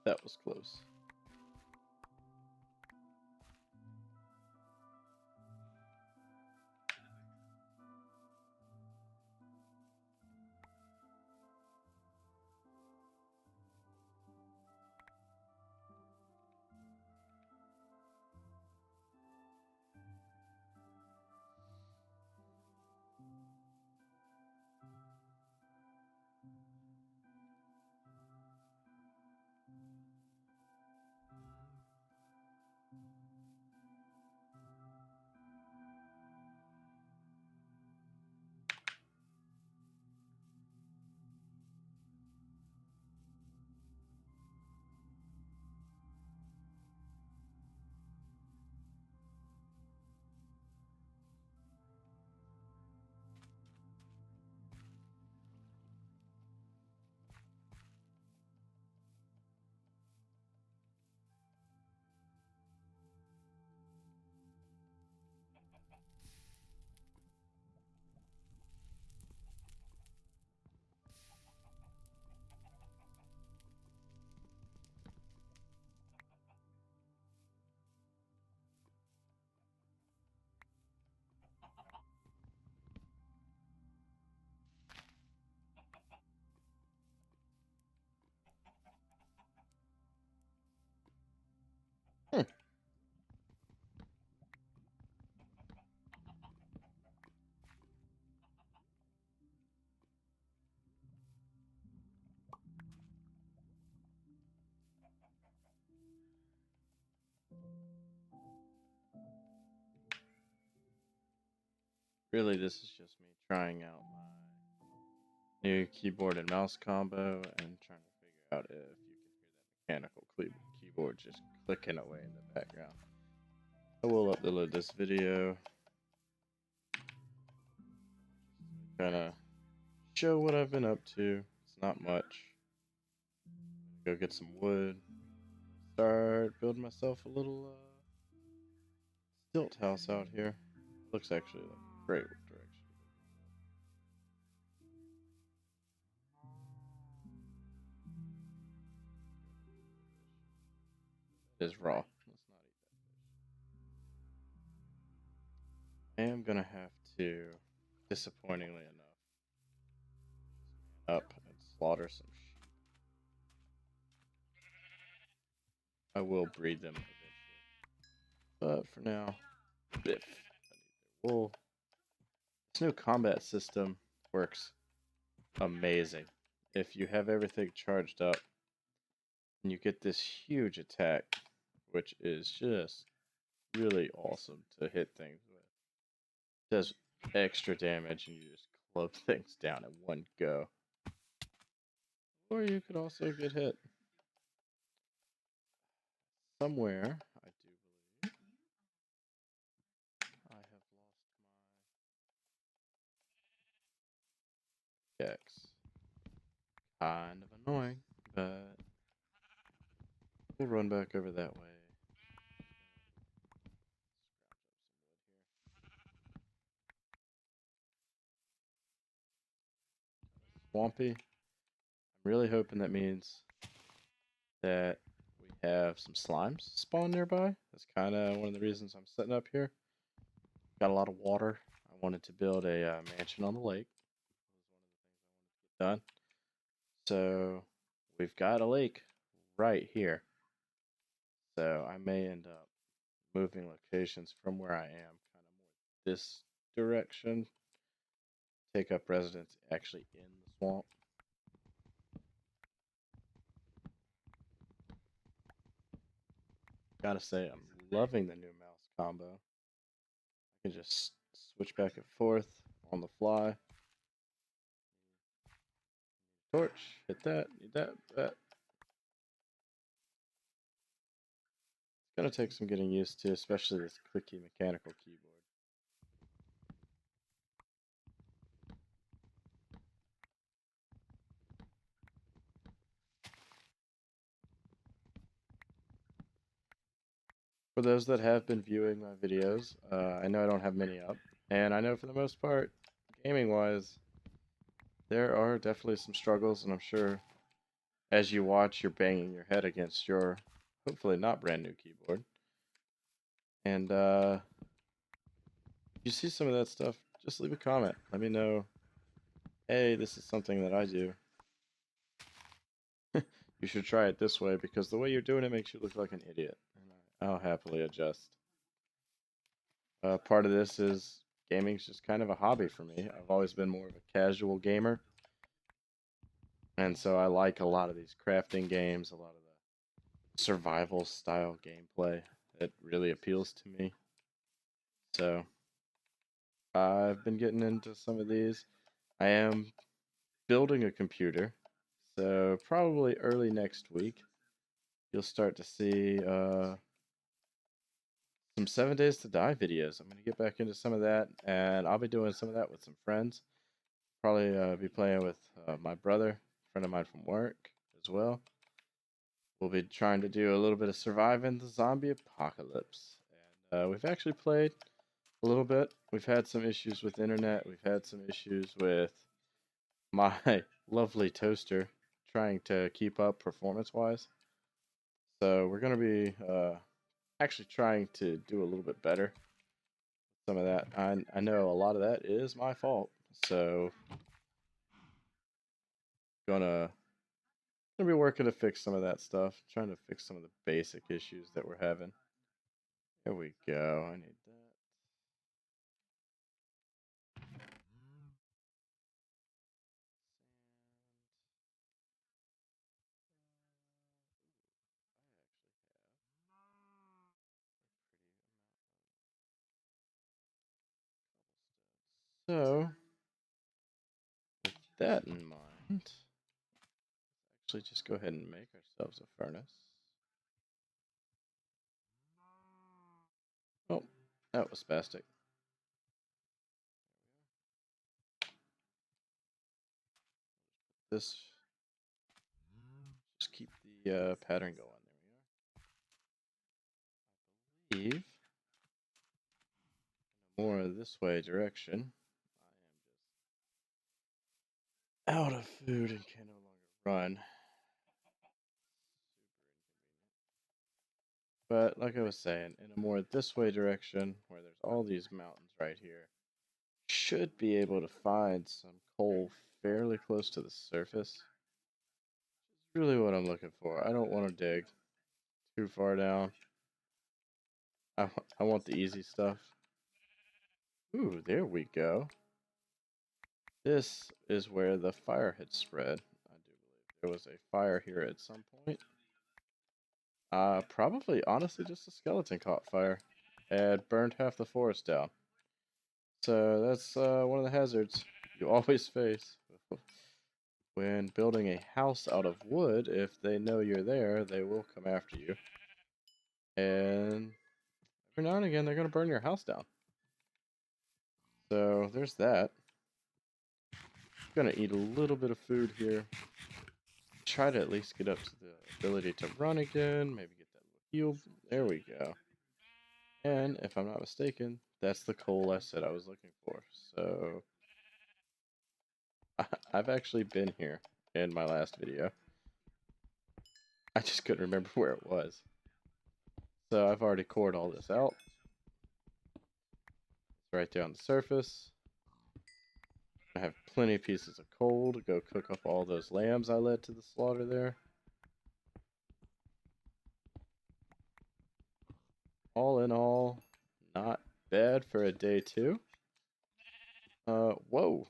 That was close. Hmm. Really, this is just me trying out my new keyboard and mouse combo and trying to figure out if you can hear that mechanical keyboard just clicking away in the background. I will upload this video, kind of show what I've been up to. It's not much. Go get some wood, start building myself a little stilt house out here. Looks actually like a great direction. It is raw. Let's not eat that fish. I am gonna have to, disappointingly enough, up and slaughter some sheep. I will breed them eventually, but for now, biff. I need their wool. This new combat system works amazing. If you have everything charged up, and you get this huge attack, which is just really awesome to hit things with. It does extra damage, and you just club things down in one go. Or you could also get hit. Somewhere, I do believe, I have lost my X. Kind of annoying, but we'll run back over that way. Swampy. I'm really hoping that means that we have some slimes spawn nearby. That's kind of one of the reasons I'm setting up here. Got a lot of water. I wanted to build a mansion on the lake. That was one of the things I wanted to get done. So we've got a lake right here. So I may end up moving locations from where I am, kind of more this direction. Take up residence actually in the swamp. Gotta say, I'm loving the new mouse combo. I can just switch back and forth on the fly. Torch, hit that, need that, that. It's gonna take some getting used to, especially this clicky mechanical keyboard. For those that have been viewing my videos, I know I don't have many up, and I know for the most part, gaming-wise, there are definitely some struggles, and I'm sure as you watch, you're banging your head against your hopefully not brand new keyboard. And if you see some of that stuff, just leave a comment. Let me know, hey, this is something that I do. You should try it this way because the way you're doing it makes you look like an idiot. And I'll happily adjust. Part of this is gaming's just kind of a hobby for me. I've always been more of a casual gamer. And so I like a lot of these crafting games, a lot of the survival style gameplay. It really appeals to me. So I've been getting into some of these. I am building a computer. So probably early next week, you'll start to see some 7 Days to Die videos. I'm going to get back into some of that, and I'll be doing some of that with some friends. Probably be playing with my brother, a friend of mine from work as well. We'll be trying to do a little bit of surviving the zombie apocalypse. And we've actually played a little bit. We've had some issues with internet. We've had some issues with my lovely toaster trying to keep up performance-wise. So we're going to be actually trying to do a little bit better. Some of that, I know a lot of that is my fault. So gonna be working to fix some of that stuff. Trying to fix some of the basic issues that we're having. There we go. I need that. So, with that in mind, actually just go ahead and make ourselves a furnace. Oh, that was spastic. This, just keep the pattern going. There we are. Leave more this way direction. I am just out of food and can no longer run. But like I was saying, in a more this way direction, where there's all these mountains right here, should be able to find some coal fairly close to the surface. Which is really what I'm looking for. I don't want to dig too far down. I want the easy stuff. Ooh, there we go. This is where the fire had spread. I do believe there was a fire here at some point. Probably, honestly, just a skeleton caught fire and burned half the forest down. So that's one of the hazards you always face when building a house out of wood. If they know you're there, they will come after you. And every now and again, they're going to burn your house down. So there's that. Gonna eat a little bit of food here. Try to at least get up to the ability to run again. Maybe get that little heal. There we go. And if I'm not mistaken, that's the coal I said I was looking for. So I've actually been here in my last video. I just couldn't remember where it was. So I've already cored all this out. It's right there on the surface. I have plenty of pieces of coal to go cook up all those lambs I led to the slaughter there. All in all, not bad for a day 2. Whoa.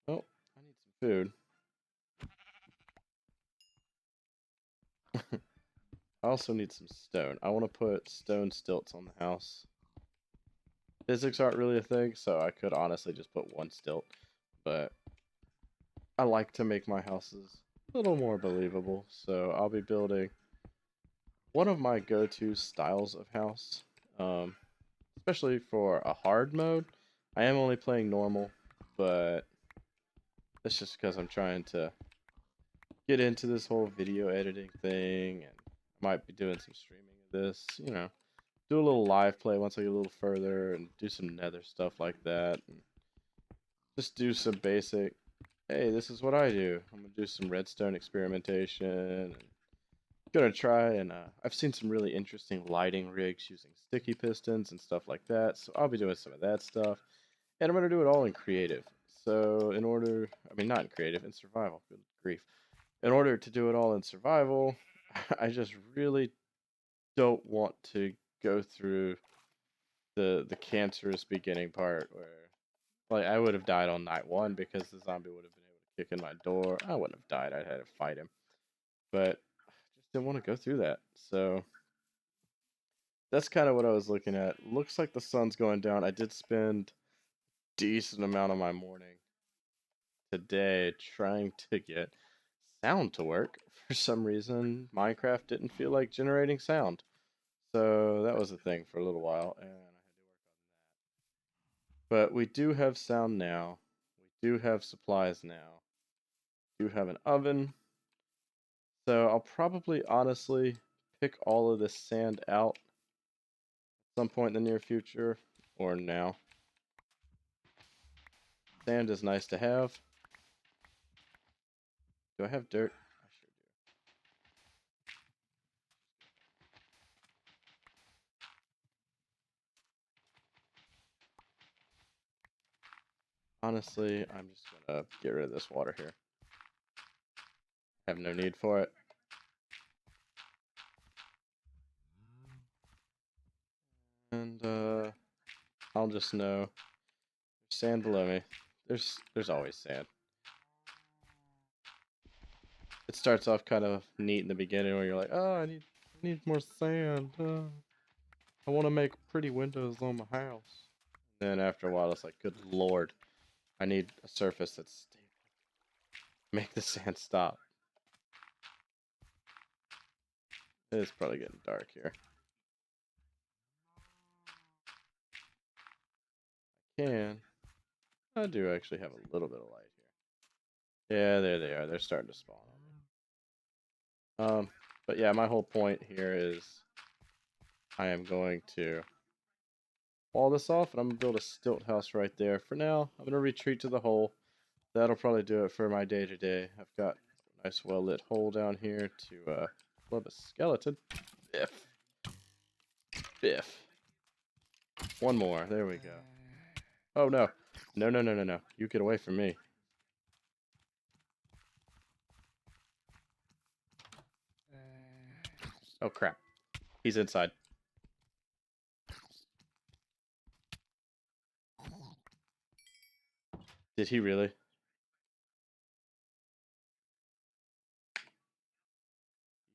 Oh, I need some food. I also need some stone. I want to put stone stilts on the house. Physics aren't really a thing, so I could honestly just put one stilt. But I like to make my houses a little more believable, so I'll be building one of my go-to styles of house. Especially for a hard mode. I am only playing normal, but that's just because I'm trying to get into this whole video editing thing, and I might be doing some streaming of this, do a little live play once I get a little further and do some nether stuff like that, and just do some basic hey, this is what I do. I'm gonna do some redstone experimentation. And gonna try and I've seen some really interesting lighting rigs using sticky pistons and stuff like that. So I'll be doing some of that stuff, and I'm gonna do it all in creative. So in order, I mean not in creative, in survival. Good grief. In order to do it all in survival, I just really don't want to go through the cancerous beginning part where like I would have died on night one because the zombie would have been able to kick in my door. I wouldn't have died. I'd had to fight him, but I just didn't want to go through that. So that's kind of what I was looking at. Looks like the sun's going down. I did spend decent amount of my morning today trying to get sound to work. For some reason, Minecraft didn't feel like generating sound. So that was a thing for a little while, and I had to work on that. But we do have sound now. We do have supplies now. We do have an oven. So I'll probably honestly pick all of this sand out at some point in the near future or now. Sand is nice to have. Do I have dirt? I sure do. Honestly, I'm just gonna get rid of this water here. I have no need for it. And I'll just know there's sand below me. There's always sand. It starts off kind of neat in the beginning where you're like, oh, I need more sand. I want to make pretty windows on my house. Then after a while, it's like, good lord, I need a surface that's stable. Make the sand stop. It's probably getting dark here. I do actually have a little bit of light here. Yeah, there they are. They're starting to spawn on me. But yeah, my whole point here is I am going to wall this off, and I'm gonna build a stilt house right there. For now, I'm gonna retreat to the hole. That'll probably do it for my day to day. I've got a nice well lit hole down here to club a skeleton. Biff. Biff. One more. There we go. Oh no. No, no, no, no, no. You get away from me. Oh crap. He's inside. Did he really?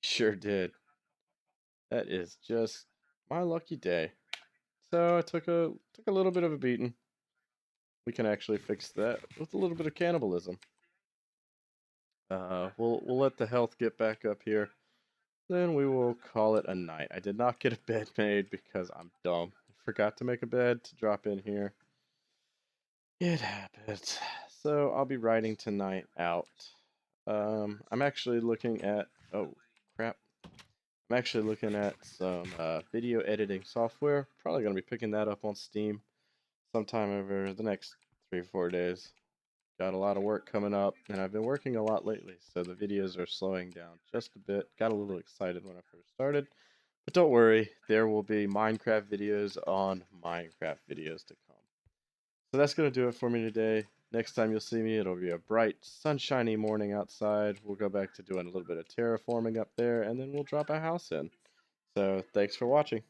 Sure did. That is just my lucky day. So I took a little bit of a beating. We can actually fix that with a little bit of cannibalism. We'll let the health get back up here. Then we will call it a night. I did not get a bed made because I'm dumb. I forgot to make a bed to drop in here. It happens. So I'll be writing tonight out. I'm actually looking at, oh crap. I'm actually looking at some video editing software. Probably going to be picking that up on Steam sometime over the next 3 or 4 days. Got a lot of work coming up, and I've been working a lot lately, so the videos are slowing down just a bit. Got a little excited when I first started, but don't worry, there will be Minecraft videos on Minecraft videos to come. So that's going to do it for me today. Next time you'll see me, it'll be a bright, sunshiny morning outside. We'll go back to doing a little bit of terraforming up there, and then we'll drop a house in. So thanks for watching.